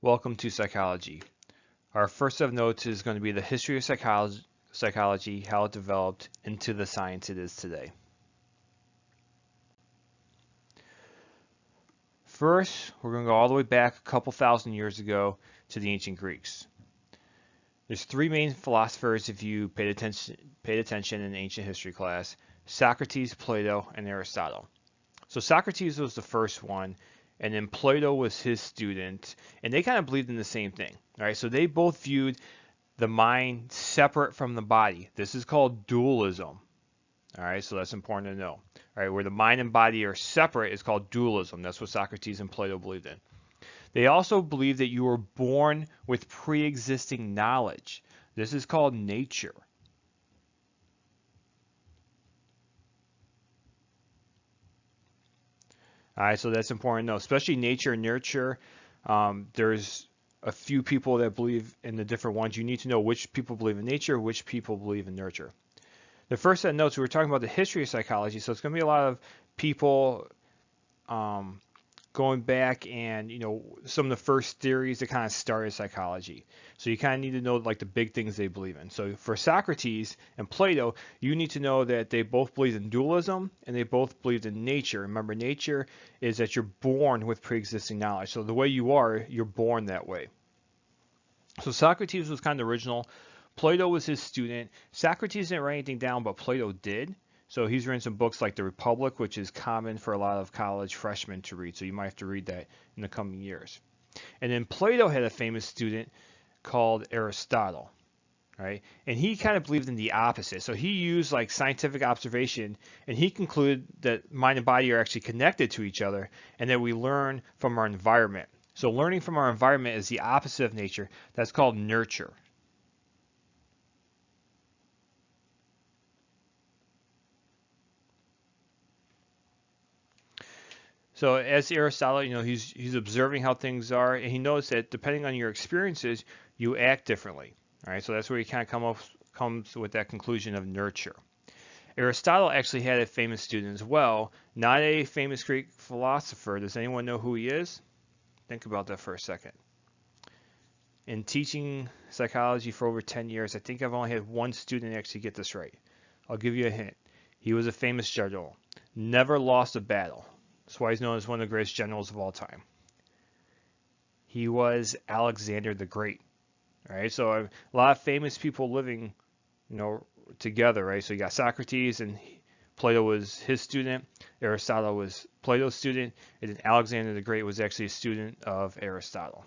Welcome to psychology. Our first set of notes is going to be the history of psychology, how it developed into the science it is today. First, we're going to go all the way back a couple thousand years ago to the ancient Greeks. There's three main philosophers if you paid attention in ancient history class: Socrates, Plato, and Aristotle. So Socrates was the first one, and then Plato was his student, and they kind of believed in the same thing. All right, so they both viewed the mind separate from the body. This is called dualism. All right, so that's important to know. All right, where the mind and body are separate is called dualism. That's what Socrates and Plato believed in. They also believed that you were born with pre-existing knowledge. This is called nature. All right, so that's important to know, especially nature and nurture. There's a few people that believe in the different ones. You need to know which people believe in nature, which people believe in nurture. The first set of notes, we were talking about the history of psychology, so it's going to be a lot of people going back and, some of the first theories that kind of started psychology. So you kind of need to know like the big things they believe in. So for Socrates and Plato, you need to know that they both believed in dualism and they both believed in nature. Remember, nature is that you're born with pre-existing knowledge. So the way you are, you're born that way. So Socrates was kind of original. Plato was his student. Socrates didn't write anything down, but Plato did. So he's written some books like The Republic, which is common for a lot of college freshmen to read. So you might have to read that in the coming years. And then Plato had a famous student called Aristotle, right? And he kind of believed in the opposite. So he used like scientific observation, and he concluded that mind and body are actually connected to each other, and that we learn from our environment. So learning from our environment is the opposite of nature. That's called nurture. So as Aristotle, he's observing how things are, and he knows that depending on your experiences, you act differently. All right, so that's where he kind of comes with that conclusion of nurture. Aristotle actually had a famous student as well, not a famous Greek philosopher. Does anyone know who he is? Think about that for a second. In teaching psychology for over 10 years, I think I've only had one student actually get this right. I'll give you a hint. He was a famous general, never lost a battle. That's why he's known as one of the greatest generals of all time. He was Alexander the Great. All right, so a lot of famous people living, together, right? So you got Socrates, and Plato was his student. Aristotle was Plato's student, and then Alexander the Great was actually a student of Aristotle.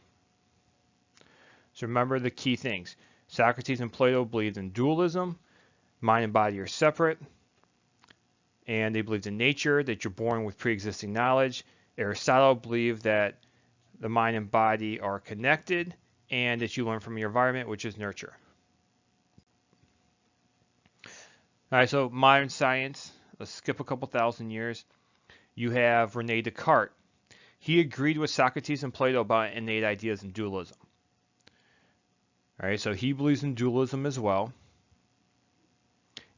So remember the key things. Socrates and Plato believed in dualism. Mind and body are separate. And they believed in nature, that you're born with pre-existing knowledge. Aristotle believed that the mind and body are connected, and that you learn from your environment, which is nurture. All right, so modern science, let's skip a couple thousand years. You have René Descartes. He agreed with Socrates and Plato about innate ideas and dualism. All right, so he believes in dualism as well.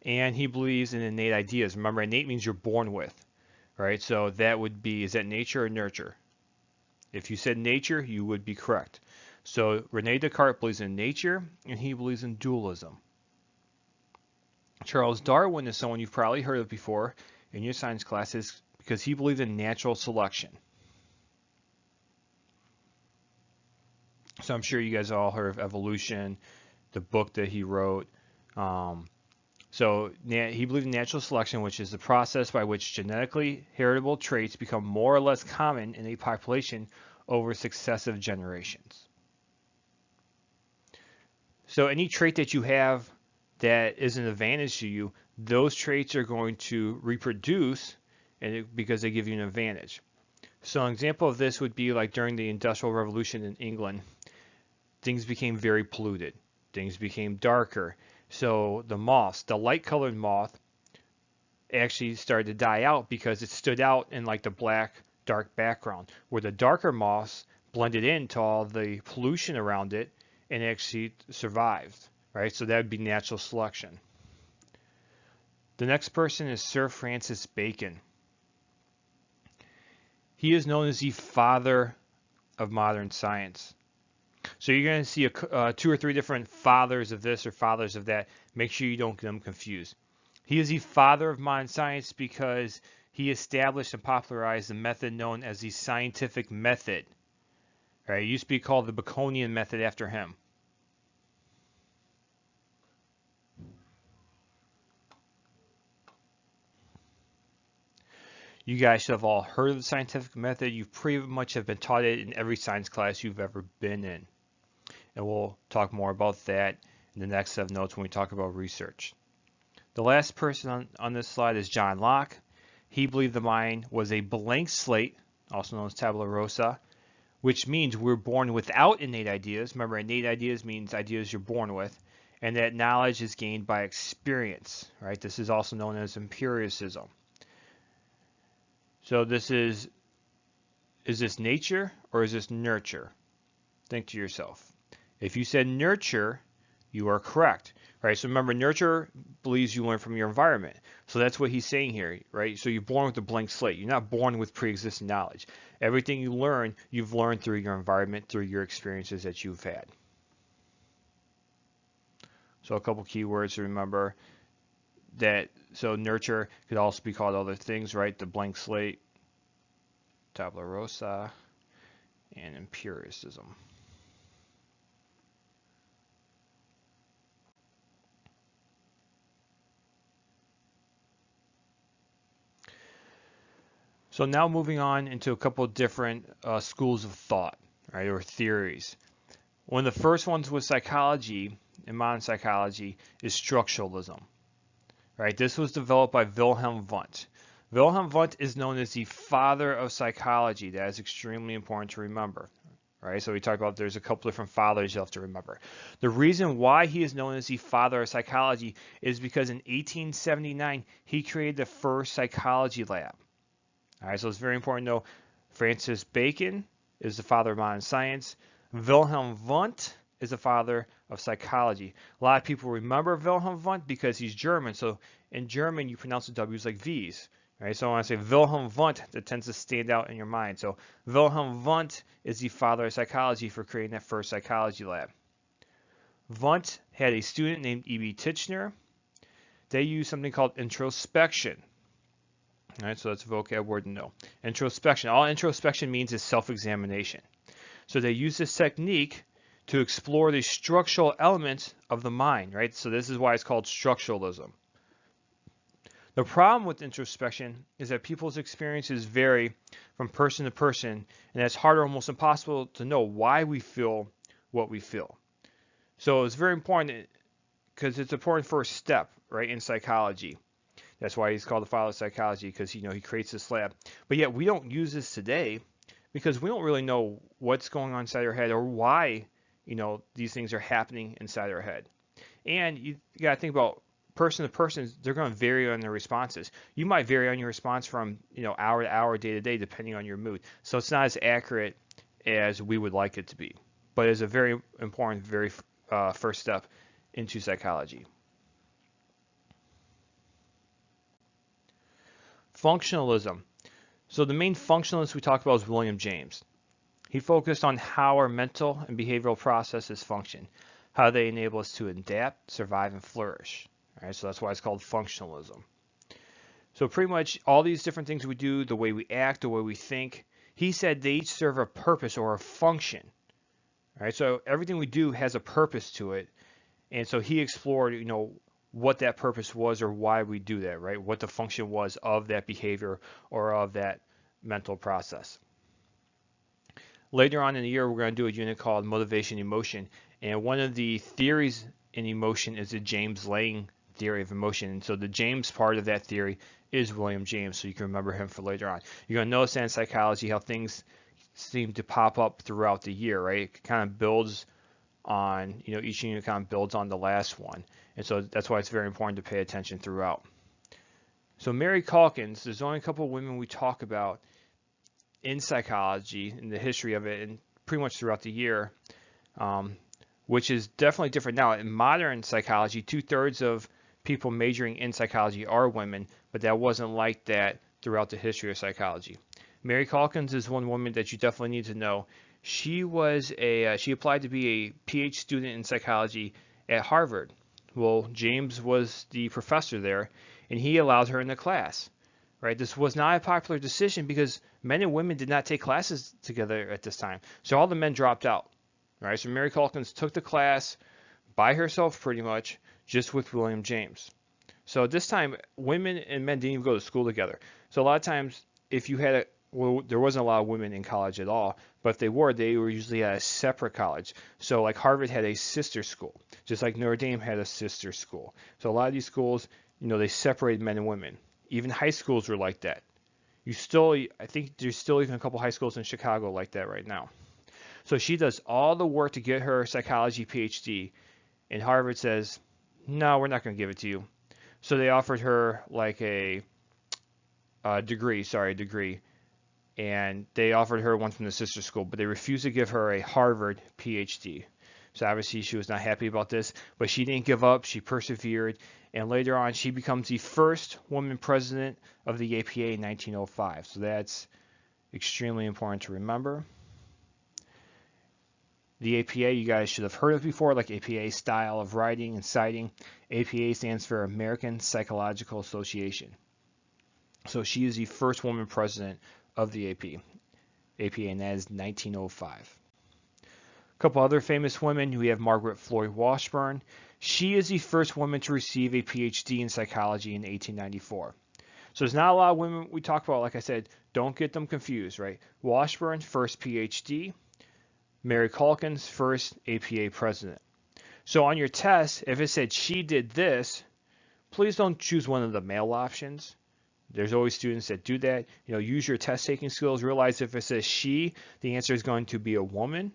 And he believes in innate ideas. Remember, innate means you're born with, right? So that would be, is that nature or nurture? If you said nature, you would be correct. So René Descartes believes in nature, and he believes in dualism. Charles Darwin is someone you've probably heard of before in your science classes because he believed in natural selection. So I'm sure you guys all heard of evolution, the book that he wrote. So he believed in natural selection, which is the process by which genetically heritable traits become more or less common in a population over successive generations. So any trait that you have that is an advantage to you, those traits are going to reproduce because they give you an advantage. So an example of this would be like during the Industrial Revolution in England, things became very polluted. Things became darker. So the moths, the light-colored moth, actually started to die out because it stood out in like the black, dark background, where the darker moths blended into all the pollution around it and actually survived, right? So that would be natural selection. The next person is Sir Francis Bacon. He is known as the father of modern science. So you're going to see 2 or 3 different fathers of this or fathers of that. Make sure you don't get them confused. He is the father of modern science because he established and popularized the method known as the scientific method. Right? It used to be called the Baconian method after him. You guys should have all heard of the scientific method. You pretty much have been taught it in every science class you've ever been in. And we'll talk more about that in the next set of notes when we talk about research. The last person on this slide is John Locke. He believed the mind was a blank slate, also known as tabula rasa, which means we're born without innate ideas. Remember, innate ideas means ideas you're born with, and that knowledge is gained by experience, right? This is also known as empiricism. So this is this nature or is this nurture? Think to yourself. If you said nurture, you are correct, right? So remember, nurture believes you learn from your environment. So that's what he's saying here, right? So you're born with a blank slate. You're not born with pre-existing knowledge. Everything you learn, you've learned through your environment, through your experiences that you've had. So a couple keywords to remember that. So nurture could also be called other things, right? The blank slate, tabula rasa, and empiricism. So now moving on into a couple of different schools of thought, right, or theories. One of the first ones with psychology, in modern psychology, is structuralism. Right? This was developed by Wilhelm Wundt. Wilhelm Wundt is known as the father of psychology. That is extremely important to remember. Right? So we talked about there's a couple different fathers you have to remember. The reason why he is known as the father of psychology is because in 1879 he created the first psychology lab. All right, so it's very important to know Francis Bacon is the father of modern science. Wilhelm Wundt is the father of psychology. A lot of people remember Wilhelm Wundt because he's German. So in German, you pronounce the W's like V's. Right? So when I say Wilhelm Wundt, that tends to stand out in your mind. So Wilhelm Wundt is the father of psychology for creating that first psychology lab. Wundt had a student named E.B. Titchener. They used something called introspection. All right, so that's a vocab word to know. Introspection. All introspection means is self-examination. So they use this technique to explore the structural elements of the mind, right? So this is why it's called structuralism. The problem with introspection is that people's experiences vary from person to person, and it's hard or almost impossible to know why we feel what we feel. So it's very important because it's an important first step, right, in psychology. That's why he's called the father of psychology, because he creates this lab. But yet we don't use this today because we don't really know what's going on inside our head or why these things are happening inside our head. And you got to think about person to person, they're going to vary on their responses. You might vary on your response from hour to hour, day to day, depending on your mood. So it's not as accurate as we would like it to be. But it's a very important, very first step into psychology. Functionalism. So the main functionalist we talked about is William James. He focused on how our mental and behavioral processes function, how they enable us to adapt, survive, and flourish. All right, so that's why it's called functionalism. So pretty much all these different things we do, the way we act, the way we think, he said they each serve a purpose or a function. All right, so everything we do has a purpose to it. And so he explored, what that purpose was or why we do that, right? What the function was of that behavior or of that mental process. Later on in the year, we're going to do a unit called motivation emotion. And one of the theories in emotion is the James Lange theory of emotion. And so the James part of that theory is William James, so you can remember him for later on. You're going to notice that in psychology how things seem to pop up throughout the year, right? It kind of builds on, each unit kind of builds on the last one. And so that's why it's very important to pay attention throughout. So Mary Calkins, there's only a couple of women we talk about in psychology, in the history of it, and pretty much throughout the year, which is definitely different now. In modern psychology, 2/3 of people majoring in psychology are women, but that wasn't like that throughout the history of psychology. Mary Calkins is one woman that you definitely need to know. She was she applied to be a PhD student in psychology at Harvard. Well, James was the professor there, and he allowed her in the class. Right? This was not a popular decision because men and women did not take classes together at this time. So all the men dropped out. Right? So Mary Calkins took the class by herself pretty much, just with William James. So at this time, women and men didn't even go to school together. So a lot of times, if you had well, there wasn't a lot of women in college at all, but if they were usually at a separate college. So like Harvard had a sister school, just like Notre Dame had a sister school. So a lot of these schools, they separated men and women. Even high schools were like that. I think there's still even a couple high schools in Chicago like that right now. So she does all the work to get her psychology PhD, and Harvard says, no, we're not going to give it to you. So they offered her like a degree, and they offered her one from the sister school, but they refused to give her a Harvard PhD. So obviously she was not happy about this, but she didn't give up. She persevered, and later on she becomes the first woman president of the APA in 1905. So that's extremely important to remember. The APA, you guys should have heard of before, like APA style of writing and citing. APA stands for American Psychological Association. So she is the first woman president of the APA, and that is 1905. A couple other famous women. We have Margaret Floyd Washburn. She is the first woman to receive a PhD in psychology in 1894. So there's not a lot of women we talk about. Like I said, don't get them confused, right? Washburn, first PhD. Mary Calkins, first APA president. So on your test, if it said she did this, please don't choose one of the male options. There's always students that do that. Use your test taking skills. Realize if it says she, the answer is going to be a woman,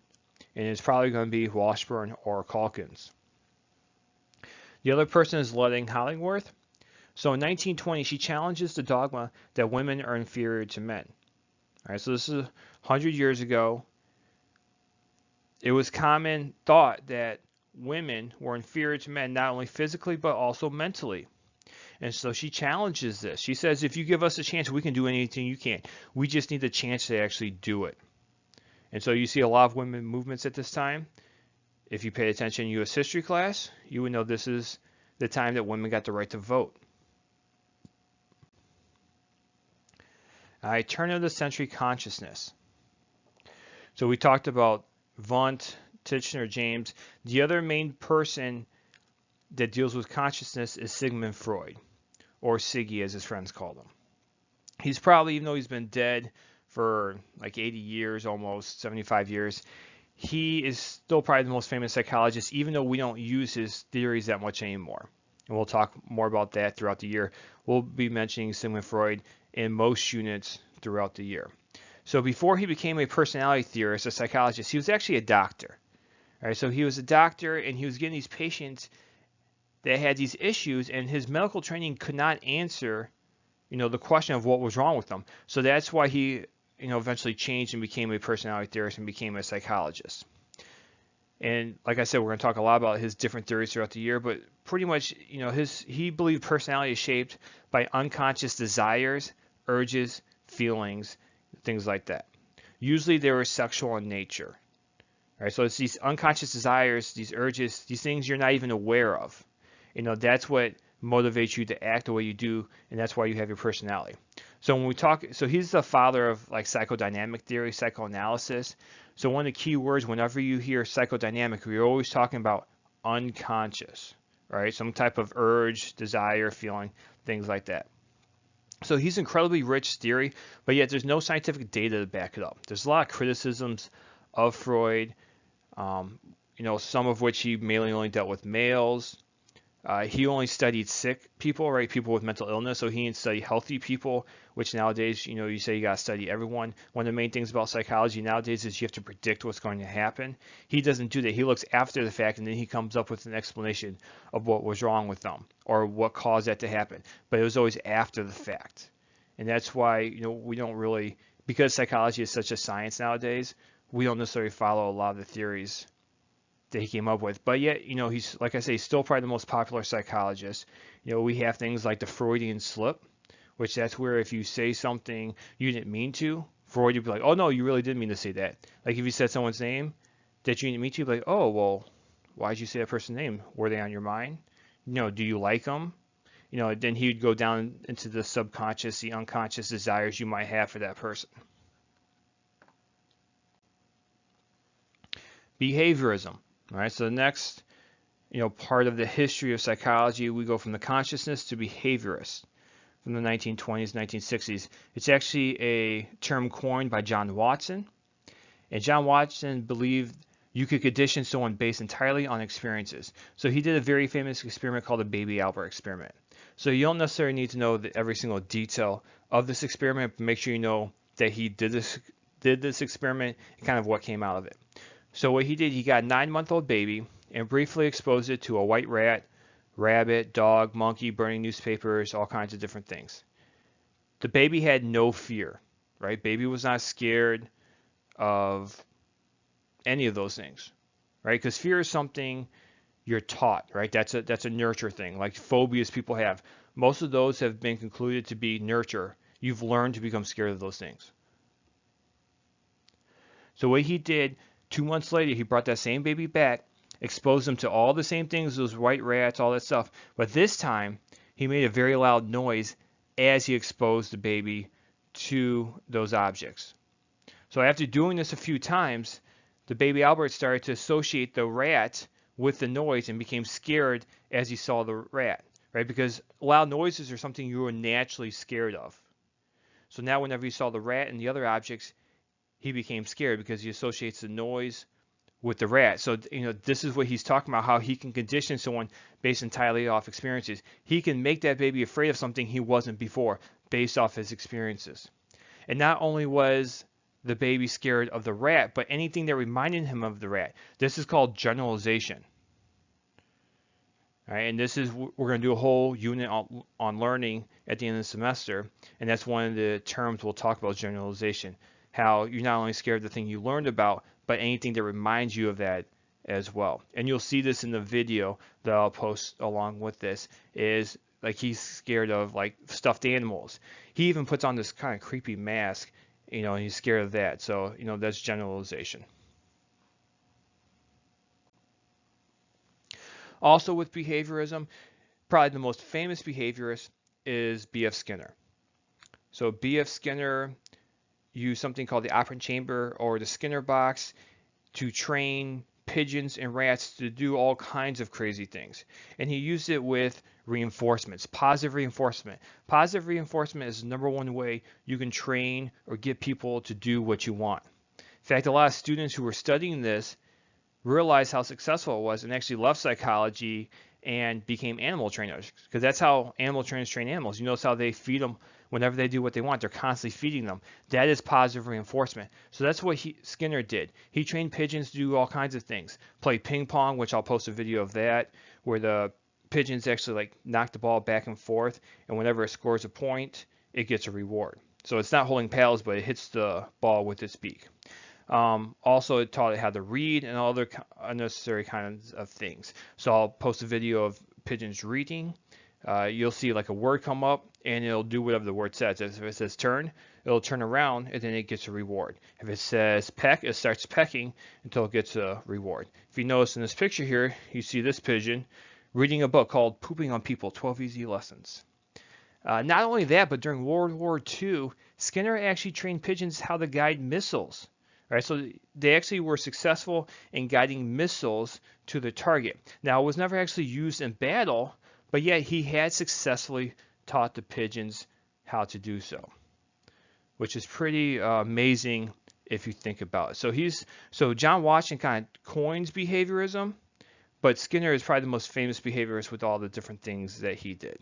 and it's probably going to be Washburn or Calkins. The other person is Ludwig Hollingworth. So in 1920, she challenges the dogma that women are inferior to men. All right, so this is 100 years ago. It was common thought that women were inferior to men, not only physically, but also mentally. And so she challenges this. She says, if you give us a chance, we can do anything you can. We just need the chance to actually do it. And so you see a lot of women movements at this time. If you paid attention in U.S. history class, you would know this is the time that women got the right to vote. All right, turn of the century consciousness. So we talked about Wundt, Titchener, James. The other main person that deals with consciousness is Sigmund Freud, or Siggy as his friends called him. He's probably, even though he's been dead for like 80 years, almost 75 years, he is still probably the most famous psychologist, even though we don't use his theories that much anymore. And we'll talk more about that throughout the year. We'll be mentioning Sigmund Freud in most units throughout the year. So before he became a personality theorist, a psychologist, he was actually a doctor. All right, so he was a doctor, and he was getting these patients that had these issues, and his medical training could not answer, the question of what was wrong with them. So that's why he, eventually changed and became a personality theorist and became a psychologist. And like I said, we're going to talk a lot about his different theories throughout the year, but pretty much, he believed personality is shaped by unconscious desires, urges, feelings, things like that. Usually they were sexual in nature. All right, so it's these unconscious desires, these urges, these things you're not even aware of. That's what motivates you to act the way you do, and that's why you have your personality. So when we talk, so he's the father of like psychodynamic theory, psychoanalysis. So one of the key words whenever you hear psychodynamic, we're always talking about unconscious, right? Some type of urge, desire, feeling, things like that. So he's incredibly rich theory, but yet there's no scientific data to back it up. There's a lot of criticisms of Freud, some of which he mainly only dealt with males. He only studied sick people, right? People with mental illness. So he didn't study healthy people, which nowadays, you say you got to study everyone. One of the main things about psychology nowadays is you have to predict what's going to happen. He doesn't do that. He looks after the fact, and then he comes up with an explanation of what was wrong with them or what caused that to happen. But it was always after the fact. And that's why, we don't really, because psychology is such a science nowadays, we don't necessarily follow a lot of the theories that he came up with. But yet, he's, like I say, still probably the most popular psychologist. We have things like the Freudian slip, which that's where if you say something you didn't mean to, Freud would be like, oh no, you really didn't mean to say that. Like if you said someone's name that you didn't mean to, you'd be like, oh well, why did you say that person's name? Were they on your mind? Do you like them? Then he would go down into the subconscious, the unconscious desires you might have for that person. Behaviorism. All right, so the next part of the history of psychology, we go from the consciousness to behaviorist from the 1920s, 1960s. It's actually a term coined by John Watson. And John Watson believed you could condition someone based entirely on experiences. So he did a very famous experiment called the Baby Albert experiment. So you don't necessarily need to know every single detail of this experiment, but make sure you know that he did this experiment and kind of what came out of it. So what he did, he got a 9-month-old baby and briefly exposed it to a white rat, rabbit, dog, monkey, burning newspapers, all kinds of different things. The baby had no fear, right? Baby was not scared of any of those things, right? Because fear is something you're taught, right? That's a nurture thing, like phobias people have. Most of those have been concluded to be nurture. You've learned to become scared of those things. So what he did, 2 months later, he brought that same baby back, exposed them to all the same things, those white rats, all that stuff. But this time, he made a very loud noise as he exposed the baby to those objects. So after doing this a few times, the baby Albert started to associate the rat with the noise and became scared as he saw the rat, right? Because loud noises are something you are naturally scared of. So now whenever he saw the rat and the other objects, he became scared because he associates the noise with the rat. So, this is what he's talking about, how he can condition someone based entirely off experiences. He can make that baby afraid of something he wasn't before based off his experiences. And not only was the baby scared of the rat, but anything that reminded him of the rat. This is called generalization. All right, and this is, we're going to do a whole unit on learning at the end of the semester, and that's one of the terms we'll talk about, generalization. How you're not only scared of the thing you learned about, but anything that reminds you of that as well. And you'll see this in the video that I'll post along with this, is like he's scared of like stuffed animals. He even puts on this kind of creepy mask, and he's scared of that. So, that's generalization. Also with behaviorism, probably the most famous behaviorist is B.F. Skinner. So B.F. Skinner used something called the operant chamber or the Skinner box to train pigeons and rats to do all kinds of crazy things. And he used it with reinforcements, positive reinforcement. Positive reinforcement is the #1 way you can train or get people to do what you want. In fact, a lot of students who were studying this realized how successful it was and actually left psychology and became animal trainers, because that's how animal trainers train animals. You notice how they feed them whenever they do what they want. They're constantly feeding them. That is positive reinforcement. So that's what Skinner did. He trained pigeons to do all kinds of things. Play ping pong, which I'll post a video of that, where the pigeons actually like knock the ball back and forth, and whenever it scores a point, it gets a reward. So it's not holding paddles, but it hits the ball with its beak. Also, it taught it how to read and all other unnecessary kinds of things. So I'll post a video of pigeons reading. You'll see like a word come up and it'll do whatever the word says. If it says turn, it'll turn around and then it gets a reward. If it says peck, it starts pecking until it gets a reward. If you notice in this picture here, you see this pigeon reading a book called Pooping on People, 12 Easy Lessons. Not only that, but during World War II, Skinner actually trained pigeons how to guide missiles. Right, so they actually were successful in guiding missiles to the target. Now, it was never actually used in battle, but yet he had successfully taught the pigeons how to do so, which is pretty amazing if you think about it. So John Watson kind of coins behaviorism, but Skinner is probably the most famous behaviorist with all the different things that he did.